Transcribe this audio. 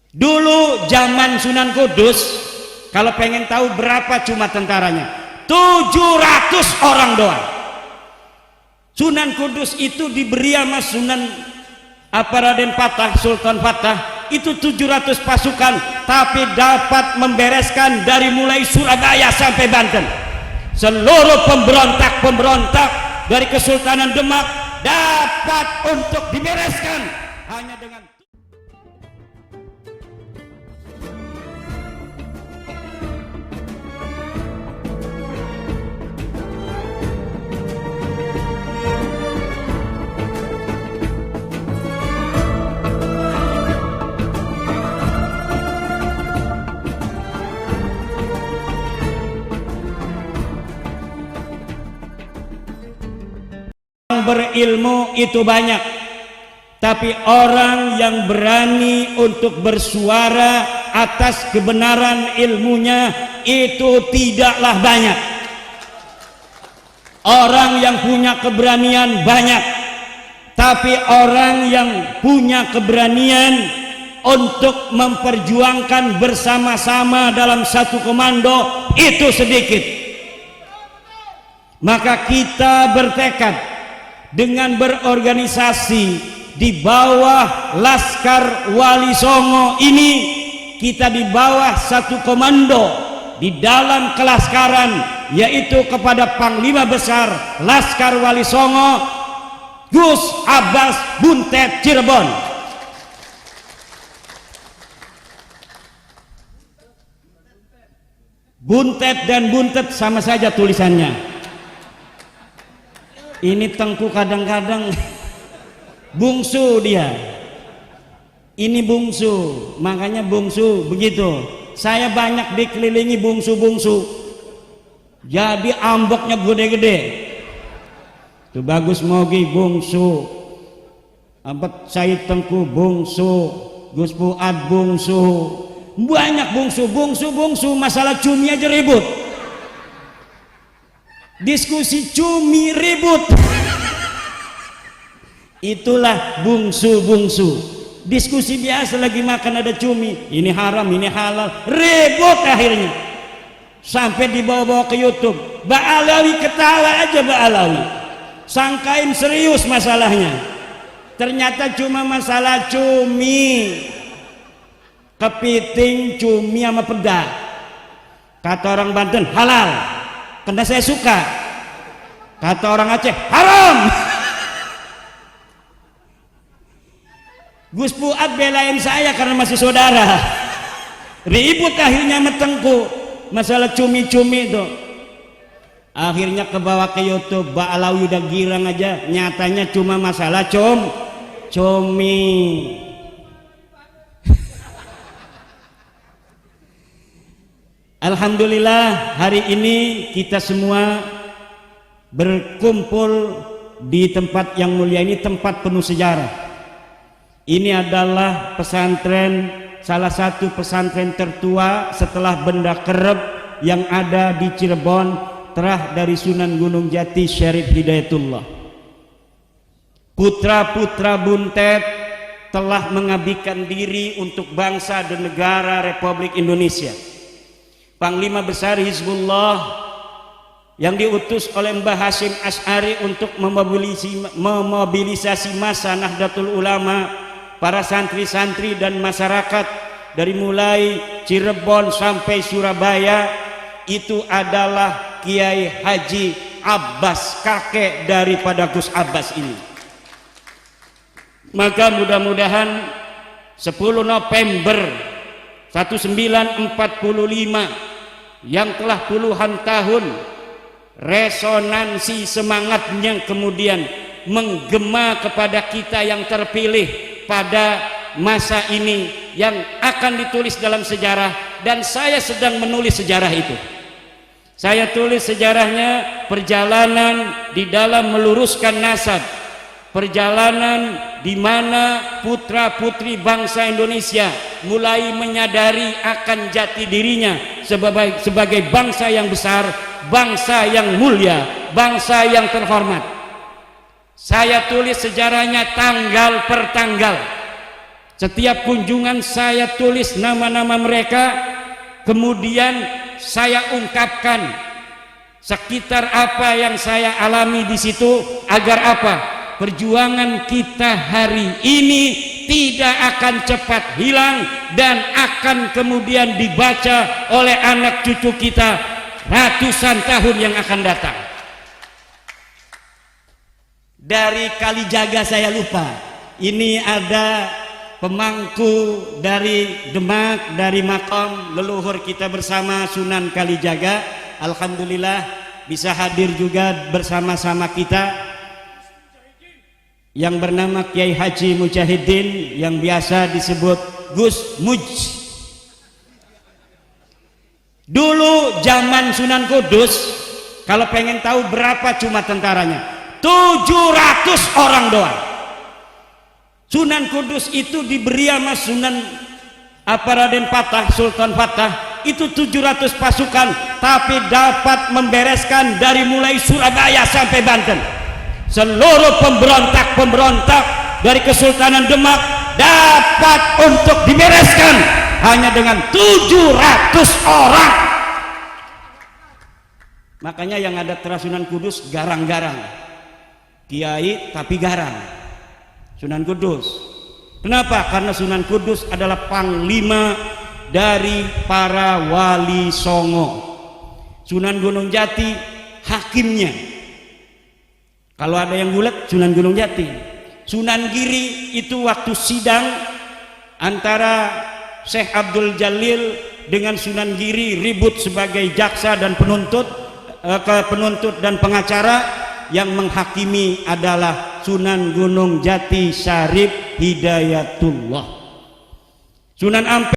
Dulu zaman Sunan Kudus, kalau pengen tahu berapa cuma tentaranya, 700 orang doang. Sunan Kudus itu diberi sama Sunan Raden Patah, Sultan Patah, itu 700 pasukan, tapi dapat membereskan dari mulai Surabaya sampai Banten. Seluruh pemberontak dari Kesultanan Demak dapat untuk dibereskan hanya dengan berilmu itu banyak, tapi orang yang berani untuk bersuara atas kebenaran ilmunya itu tidaklah banyak. Orang yang punya keberanian banyak, tapi orang yang punya keberanian untuk memperjuangkan bersama-sama dalam satu komando itu sedikit. Maka kita bertekad dengan berorganisasi di bawah Laskar Wali Songo ini, kita di bawah satu komando di dalam kelaskaran, yaitu kepada Panglima Besar Laskar Wali Songo Gus Abbas Buntet Cirebon. Buntet dan buntet sama saja tulisannya. Ini Tengku kadang-kadang bungsu dia. Ini bungsu, makanya bungsu begitu. Saya banyak dikelilingi bungsu-bungsu, jadi amboknya gede-gede. Tuh Bagus Mogi bungsu, Abad Said Tengku bungsu, Gus Fuad bungsu, banyak bungsu. Masalah cumi aja ribut. Diskusi cumi ribut. Itulah bungsu. Diskusi biasa lagi makan ada cumi, ini haram ini halal, ribut akhirnya sampai dibawa-bawa ke YouTube. Mbak Alawi ketawa aja, Mbak Alawi sangkain serius masalahnya, ternyata cuma masalah cumi, kepiting cumi sama peda. Kata orang Banten halal, karena saya suka. Kata orang Aceh haram. Gus Fuad belain saya karena masih saudara. Ribut akhirnya sama Tengku masalah cumi-cumi itu. Akhirnya kebawa ke YouTube. Mbak Alawi udah girang aja, nyatanya cuma masalah cumi. Alhamdulillah hari ini kita semua berkumpul di tempat yang mulia ini, tempat penuh sejarah. Ini adalah pesantren, salah satu pesantren tertua setelah Benda Kerep yang ada di Cirebon, terah dari Sunan Gunung Jati Syarif Hidayatullah. Putra-putra Buntet telah mengabdikan diri untuk bangsa dan negara Republik Indonesia. Panglima Besar Hizbullah yang diutus oleh Mbah Hashim Asy'ari untuk memobilisasi massa Nahdlatul Ulama, para santri-santri dan masyarakat dari mulai Cirebon sampai Surabaya, itu adalah Kiai Haji Abbas, kakek daripada Gus Abbas ini. Maka mudah-mudahan 10 November 1945 yang telah puluhan tahun resonansi semangatnya kemudian menggema kepada kita yang terpilih pada masa ini yang akan ditulis dalam sejarah, dan saya sedang menulis sejarah itu. Saya tulis sejarahnya perjalanan di dalam meluruskan nasab, perjalanan di mana putra-putri bangsa Indonesia mulai menyadari akan jati dirinya sebagai bangsa yang besar, bangsa yang mulia, bangsa yang terhormat. Saya tulis sejarahnya tanggal per tanggal. Setiap kunjungan saya tulis nama-nama mereka, kemudian saya ungkapkan sekitar apa yang saya alami di situ, agar apa? Perjuangan kita hari ini tidak akan cepat hilang dan akan kemudian dibaca oleh anak cucu kita ratusan tahun yang akan datang. Dari Kalijaga saya lupa, ini ada pemangku dari Demak, dari makam leluhur kita bersama Sunan Kalijaga. Alhamdulillah bisa hadir juga bersama-sama kita, yang bernama Kiai Haji Mujahidin, yang biasa disebut Gus Muj. Dulu zaman Sunan Kudus, kalau pengen tahu berapa cuma tentaranya, 700 orang doang. Sunan Kudus itu diberi sama Sunan Raden Patah, Sultan Patah, itu 700 pasukan, tapi dapat membereskan dari mulai Surabaya sampai Banten. Seluruh pemberontak-pemberontak dari Kesultanan Demak dapat untuk dibereskan hanya dengan 700 orang. Makanya yang ada Sunan Kudus garang-garang, kiai tapi garang. Sunan Kudus. Kenapa? Karena Sunan Kudus adalah panglima dari para wali songo. Sunan Gunung Jati hakimnya. Kalau ada yang bulat, Sunan Gunung Jati. Sunan Giri itu waktu sidang antara Syekh Abdul Jalil dengan Sunan Giri, ribut sebagai jaksa dan penuntut dan pengacara, yang menghakimi adalah Sunan Gunung Jati Syarif Hidayatullah. Sunan Ampel